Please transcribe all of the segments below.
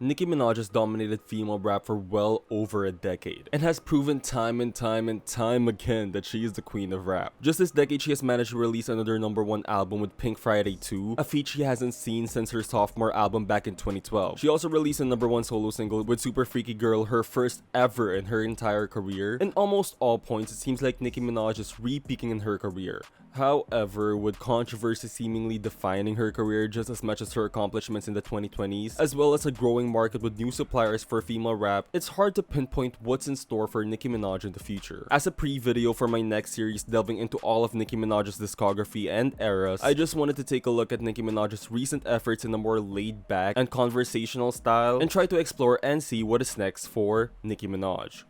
Nicki Minaj has dominated female rap for well over a decade and has proven time and time again that she is the queen of rap. Just this decade, she has managed to release another #1 album with Pink Friday 2, a feat she hasn't seen since her sophomore album back in 2012. She also released a #1 solo single with Super Freaky Girl, her first ever in her entire career. In almost all points, it seems like Nicki Minaj is repeaking in her career. However, with controversy seemingly defining her career just as much as her accomplishments in the 2020s, as well as a growing market with new suppliers for female rap, it's hard to pinpoint what's in store for Nicki Minaj in the future. As a pre-video for my next series delving into all of Nicki Minaj's discography and eras, I just wanted to take a look at Nicki Minaj's recent efforts in a more laid-back and conversational style and try to explore and see what is next for Nicki Minaj.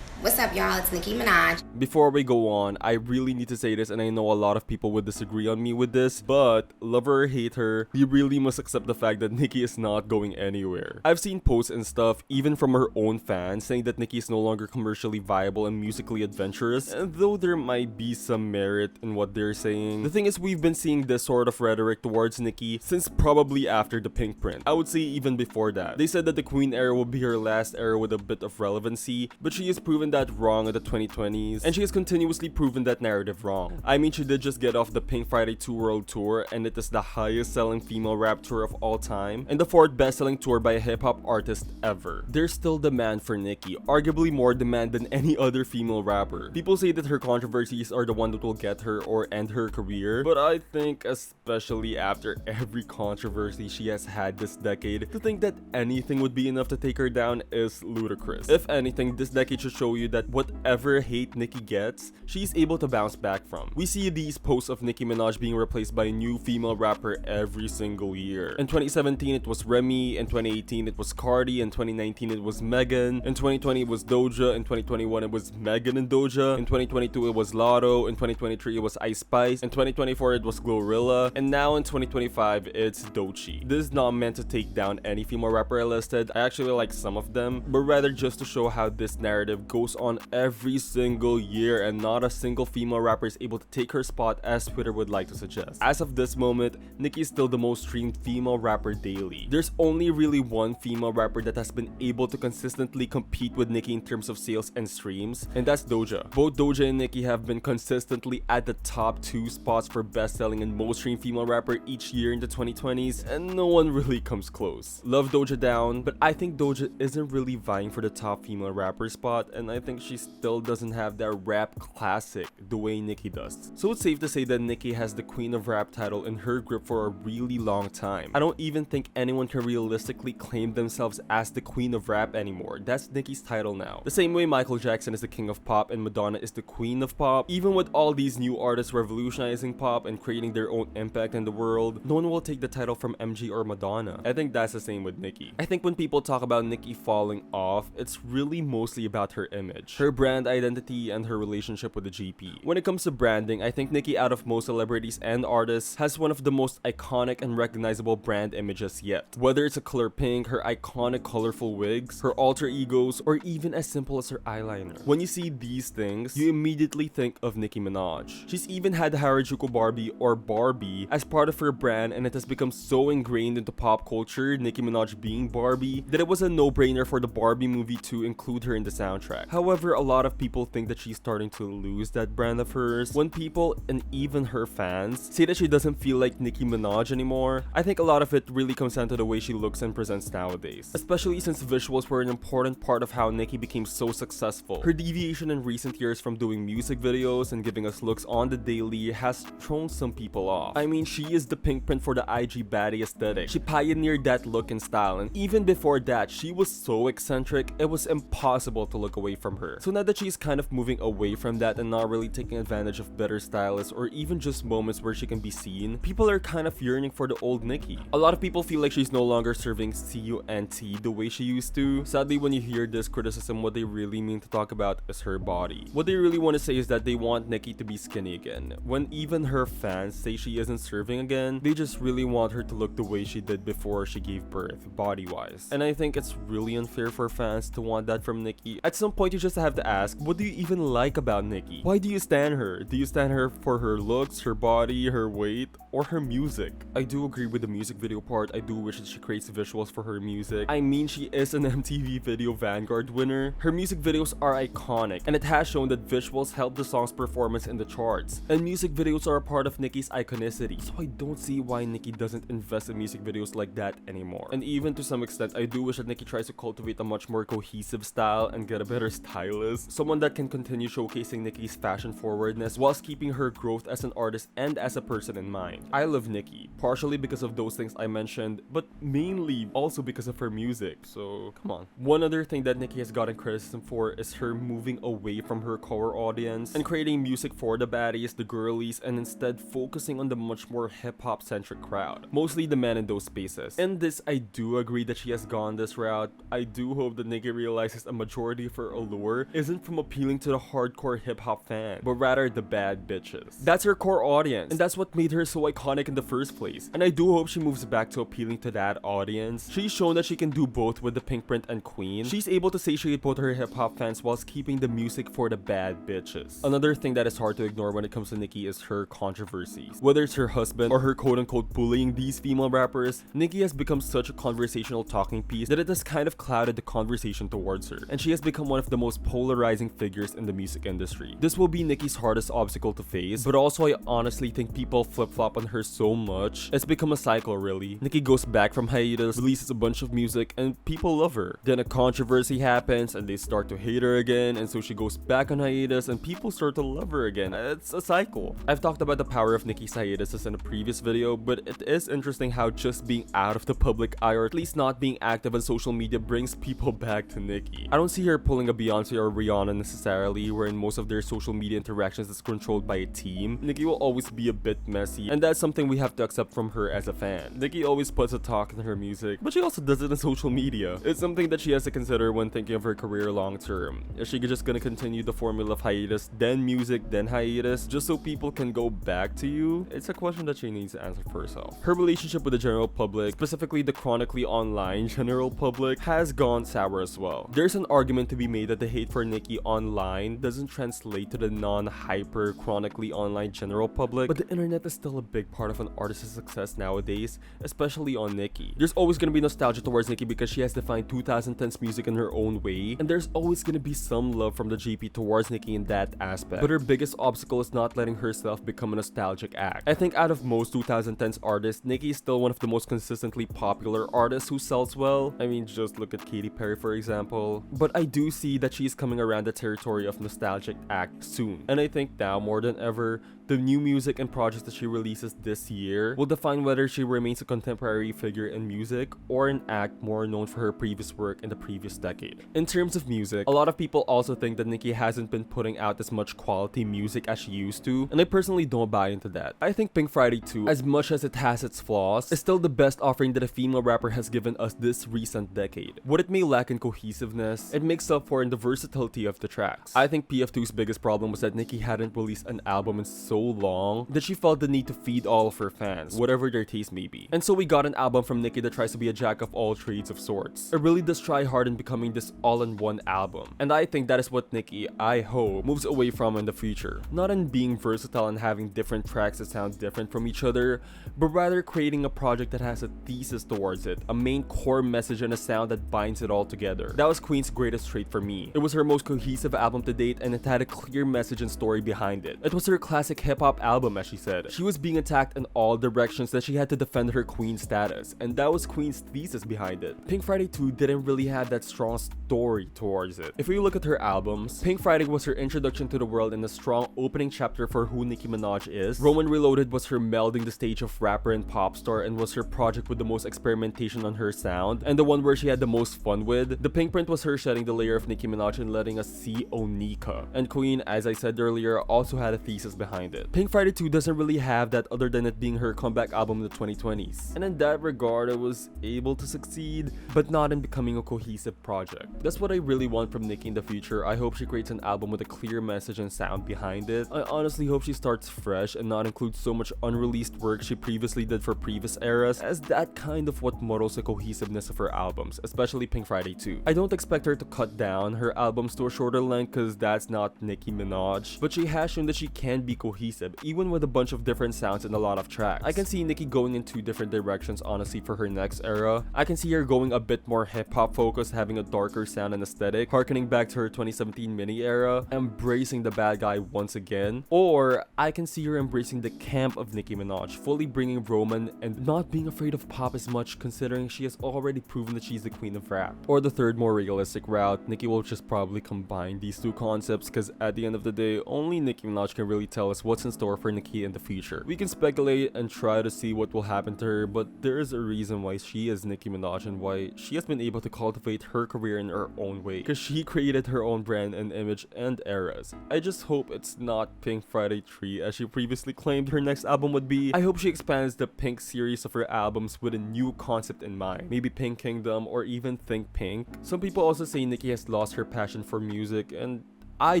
What's up, y'all? It's Nicki Minaj. Before we go on, I really need to say this, and I know a lot of people would disagree on me with this, but love her or hate her, you really must accept the fact that Nicki is not going anywhere. I've seen posts and stuff, even from her own fans, saying that Nicki is no longer commercially viable and musically adventurous, and though there might be some merit in what they're saying, the thing is we've been seeing this sort of rhetoric towards Nicki since probably after the Pink print. I would say even before that. They said that the Queen era would be her last era with a bit of relevancy, but she has proven that wrong in the 2020s, and she has continuously proven that narrative wrong. I mean, she did just get off the Pink Friday 2 World Tour, and it is the highest selling female rap tour of all time, and the 4th best selling tour by a hip hop artist ever. There's still demand for Nicki, arguably more demand than any other female rapper. People say that her controversies are the one that will get her or end her career, but I think, especially after every controversy she has had this decade, to think that anything would be enough to take her down is ludicrous. If anything, this decade should show you that whatever hate Nicki gets, she's able to bounce back from. We see these posts of Nicki Minaj being replaced by a new female rapper every single year. In 2017 it was Remy, in 2018 it was Cardi, in 2019 it was Megan, in 2020 it was Doja, in 2021 it was Megan and Doja, in 2022 it was Lotto, in 2023 it was Ice Spice, in 2024 it was Glorilla, and now in 2025 it's Doechii. This is not meant to take down any female rapper I listed, I actually like some of them, but rather just to show how this narrative goes on every single year and not a single female rapper is able to take her spot as Twitter would like to suggest. As of this moment, Nicki is still the most streamed female rapper daily. There's only really one female rapper that has been able to consistently compete with Nicki in terms of sales and streams, and that's Doja. Both Doja and Nicki have been consistently at the top 2 spots for best selling and most streamed female rapper each year in the 2020s, and no one really comes close. Love Doja down, but I think Doja isn't really vying for the top female rapper spot, and I think she still doesn't have that rap classic the way Nicki does. So it's safe to say that Nicki has the Queen of Rap title in her grip for a really long time. I don't even think anyone can realistically claim themselves as the Queen of Rap anymore. That's Nicki's title now. The same way Michael Jackson is the King of Pop and Madonna is the Queen of Pop. Even with all these new artists revolutionizing pop and creating their own impact in the world, no one will take the title from MJ or Madonna. I think that's the same with Nicki. I think when people talk about Nicki falling off, it's really mostly about her image, her brand identity, and her relationship with the GP. When it comes to branding, I think Nicki, out of most celebrities and artists, has one of the most iconic and recognizable brand images yet. Whether it's a color pink, her iconic colorful wigs, her alter egos, or even as simple as her eyeliner. When you see these things, you immediately think of Nicki Minaj. She's even had Harajuku Barbie or Barbie as part of her brand, and it has become so ingrained into pop culture, Nicki Minaj being Barbie, that it was a no-brainer for the Barbie movie to include her in the soundtrack. However, a lot of people think that she's starting to lose that brand of hers. When people, and even her fans, say that she doesn't feel like Nicki Minaj anymore, I think a lot of it really comes down to the way she looks and presents nowadays. Especially since visuals were an important part of how Nicki became so successful. Her deviation in recent years from doing music videos and giving us looks on the daily has thrown some people off. I mean, she is the pink print for the IG baddie aesthetic. She pioneered that look and style, and even before that, she was so eccentric, it was impossible to look away from her. So now that she's kind of moving away from that and not really taking advantage of better stylists or even just moments where she can be seen, people are kind of yearning for the old Nicki. A lot of people feel like she's no longer serving CUNT the way she used to. Sadly, when you hear this criticism, what they really mean to talk about is her body. What they really want to say is that they want Nicki to be skinny again. When even her fans say she isn't serving again, they just really want her to look the way she did before she gave birth, body-wise. And I think it's really unfair for fans to want that from Nicki. At some point, point, you just have to ask, what do you even like about Nicki? Why do you stan her? Do you stan her for her looks, her body, her weight, or her music? I do agree with the music video part. I do wish that she creates visuals for her music. I mean, she is an MTV Video Vanguard winner. Her music videos are iconic, and it has shown that visuals help the song's performance in the charts. And music videos are a part of Nicki's iconicity, so I don't see why Nicki doesn't invest in music videos like that anymore. And even to some extent, I do wish that Nicki tries to cultivate a much more cohesive style and get a better stylist. Someone that can continue showcasing Nicki's fashion forwardness whilst keeping her growth as an artist and as a person in mind. I love Nicki, partially because of those things I mentioned, but mainly also because of her music, so come on. One other thing that Nicki has gotten criticism for is her moving away from her core audience and creating music for the baddies, the girlies, and instead focusing on the much more hip-hop centric crowd, mostly the men in those spaces. In this, I do agree that she has gone this route. I do hope that Nicki realizes a majority of her allure isn't from appealing to the hardcore hip-hop fan, but rather the bad bitches. That's her core audience, and that's what made her so iconic in the first place, and I do hope she moves back to appealing to that audience. She's shown that she can do both with the Pinkprint and Queen. She's able to satiate both her hip-hop fans whilst keeping the music for the bad bitches. Another thing that is hard to ignore when it comes to Nicki is her controversies. Whether it's her husband or her quote-unquote bullying these female rappers, Nicki has become such a conversational talking piece that it has kind of clouded the conversation towards her, and she has become one of the most polarizing figures in the music industry. This will be Nicki's hardest obstacle to face, but also I honestly think people flip-flop on her so much, it's become a cycle really. Nicki goes back from hiatus, releases a bunch of music, and people love her. Then a controversy happens and they start to hate her again, and so she goes back on hiatus and people start to love her again. It's a cycle. I've talked about the power of Nicki's hiatuses in a previous video, but it is interesting how just being out of the public eye, or at least not being active on social media, brings people back to Nicki. I don't see her pulling a Beyonce or Rihanna necessarily, wherein most of their social media interactions is controlled by a team. Nicki will always be a bit messy, and that's something we have to accept from her as a fan. Nicki always puts a talk in her music, but she also does it on social media. It's something that she has to consider when thinking of her career long term. Is she just gonna continue the formula of hiatus, then music, then hiatus, just so people can go back to you? It's a question that she needs to answer for herself. Her relationship with the general public, specifically the chronically online general public, has gone sour as well. There's an argument to be made that the hate for Nicki online doesn't translate to the non-hyper chronically online general public, but the internet is still a big part of an artist's success nowadays, especially on Nicki. There's always gonna be nostalgia towards Nicki because she has defined 2010s music in her own way, and there's always gonna be some love from the GP towards Nicki in that aspect. But her biggest obstacle is not letting herself become a nostalgic act. I think out of most 2010s artists, Nicki is still one of the most consistently popular artists who sells well. I mean, just look at Katy Perry for example. But I do see that she's coming around the territory of nostalgic act soon, and I think now more than ever, the new music and projects that she releases this year will define whether she remains a contemporary figure in music or an act more known for her previous work in the previous decade. In terms of music, a lot of people also think that Nicki hasn't been putting out as much quality music as she used to, and I personally don't buy into that. I think Pink Friday 2, as much as it has its flaws, is still the best offering that a female rapper has given us this recent decade. What it may lack in cohesiveness, it makes up for in the versatility of the tracks. I think PF2's biggest problem was that Nicki hadn't released an album in so long that she felt the need to feed all of her fans, whatever their taste may be. And so we got an album from Nicki that tries to be a jack of all trades of sorts. It really does try hard in becoming this all-in-one album. And I think that is what Nicki, I hope, moves away from in the future. Not in being versatile and having different tracks that sound different from each other, but rather creating a project that has a thesis towards it, a main core message and a sound that binds it all together. That was Queen's greatest trait for me. It was her most cohesive album to date, and it had a clear message and story behind it. It was her classic hip-hop album, as she said. She was being attacked in all directions that she had to defend her queen status, and that was Queen's thesis behind it. Pink Friday 2 didn't really have that strong story towards it. If we look at her albums, Pink Friday was her introduction to the world and a strong opening chapter for who Nicki Minaj is. Roman Reloaded was her melding the stage of rapper and pop star and was her project with the most experimentation on her sound, and the one where she had the most fun with. The Pinkprint was her shedding the layer of Nicki Minaj and letting us see Onika. And Queen, as I said earlier, also had a thesis behind it. Pink Friday 2 doesn't really have that other than it being her comeback album in the 2020s. And in that regard, it was able to succeed, but not in becoming a cohesive project. That's what I really want from Nicki in the future. I hope she creates an album with a clear message and sound behind it. I honestly hope she starts fresh and not include so much unreleased work she previously did for previous eras, as that kind of what models the cohesiveness of her albums, especially Pink Friday 2. I don't expect her to cut down her albums to a shorter length because that's not Nicki Minaj, but she has shown that she can be cohesive, even with a bunch of different sounds and a lot of tracks. I can see Nicki going in two different directions honestly for her next era. I can see her going a bit more hip-hop focused, having a darker sound and aesthetic, harkening back to her 2017 mini era, embracing the bad guy once again. Or I can see her embracing the camp of Nicki Minaj, fully bringing Roman and not being afraid of pop as much considering she has already proven that she's the queen of rap. Or the third more realistic route, Nicki will just probably combine these two concepts because at the end of the day, only Nicki Minaj can really tell us what's in store for Nicki in the future. We can speculate and try to see what will happen to her, but there is a reason why she is Nicki Minaj and why she has been able to cultivate her career in her own way, because she created her own brand and image and eras. I just hope it's not Pink Friday 3 as she previously claimed her next album would be. I hope she expands the Pink series of her albums with a new concept in mind, maybe Pink Kingdom or even Think Pink. Some people also say Nicki has lost her passion for music, and I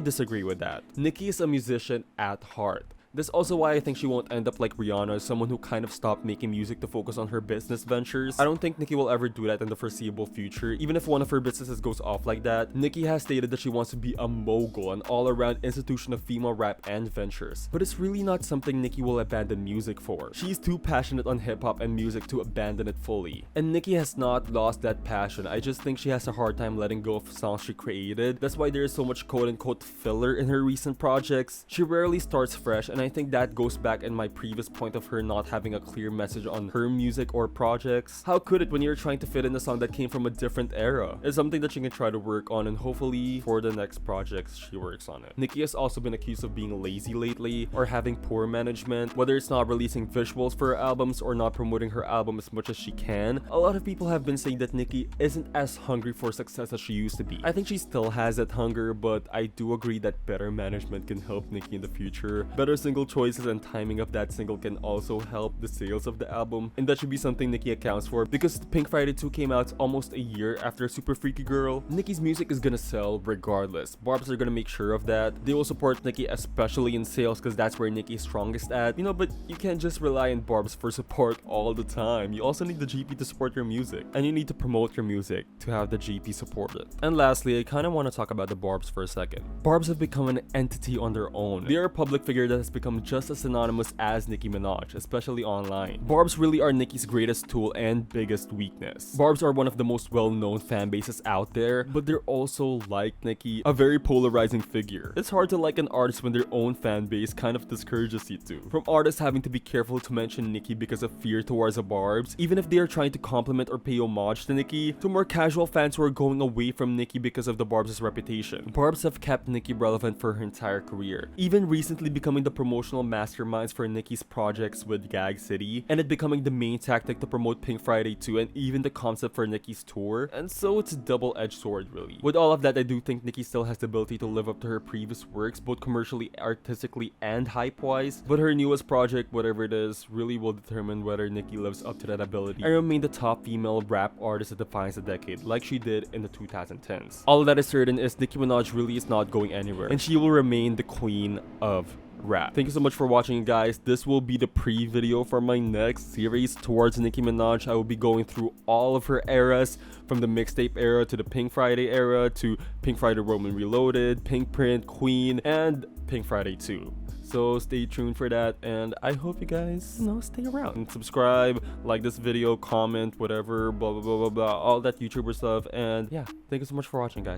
disagree with that. Nicki is a musician at heart. That's also why I think she won't end up like Rihanna, someone who kind of stopped making music to focus on her business ventures. I don't think Nicki will ever do that in the foreseeable future, even if one of her businesses goes off like that. Nicki has stated that she wants to be a mogul, an all-around institution of female rap and ventures. But it's really not something Nicki will abandon music for. She's too passionate on hip-hop and music to abandon it fully. And Nicki has not lost that passion. I just think she has a hard time letting go of songs she created. That's why there is so much quote-unquote filler in her recent projects. She rarely starts fresh, and I think that goes back in my previous point of her not having a clear message on her music or projects. How could it when you're trying to fit in a song that came from a different era? It's something that she can try to work on, and hopefully for the next projects she works on it. Nicki has also been accused of being lazy lately or having poor management, whether it's not releasing visuals for her albums or not promoting her album as much as she can. A lot of people have been saying that Nicki isn't as hungry for success as she used to be. I think she still has that hunger, but I do agree that better management can help Nicki in the future. Better single choices and timing of that single can also help the sales of the album, and that should be something Nicki accounts for, because Pink Friday 2 came out almost a year after Super Freaky Girl. Nicki's music is gonna sell regardless. Barbs are gonna make sure of that. They will support Nicki, especially in sales, because that's where Nicki is strongest at. You know, but you can't just rely on Barbs for support all the time. You also need the GP to support your music, and you need to promote your music to have the GP support it. And lastly, I kind of want to talk about the Barbs for a second. Barbs have become an entity on their own. They are a public figure that has become just as synonymous as Nicki Minaj, especially online. Barbs really are Nicki's greatest tool and biggest weakness. Barbs are one of the most well-known fan bases out there, but they're also, like Nicki, a very polarizing figure. It's hard to like an artist when their own fan base kind of discourages you to. From artists having to be careful to mention Nicki because of fear towards the Barbs, even if they are trying to compliment or pay homage to Nicki, to more casual fans who are going away from Nicki because of the Barbs' reputation. Barbs have kept Nicki relevant for her entire career, even recently becoming the promotional masterminds for Nicki's projects with Gag City, and it becoming the main tactic to promote Pink Friday 2 and even the concept for Nicki's tour. And so it's a double-edged sword really. With all of that, I do think Nicki still has the ability to live up to her previous works, both commercially, artistically, and hype-wise, but her newest project, whatever it is, really will determine whether Nicki lives up to that ability and remain the top female rap artist that defines the decade, like she did in the 2010s. All that is certain is Nicki Minaj really is not going anywhere, and she will remain the queen of rap. Thank you so much for watching, guys. This will be the pre-video for my next series towards Nicki Minaj. I will be going through all of her eras, from the mixtape era to the Pink Friday era to Pink Friday Roman Reloaded, Pink Print, Queen, and Pink Friday 2. So stay tuned for that, and I hope you guys, stay around and subscribe, like this video, comment, whatever, blah blah blah blah blah, all that YouTuber stuff. And yeah, thank you so much for watching, guys.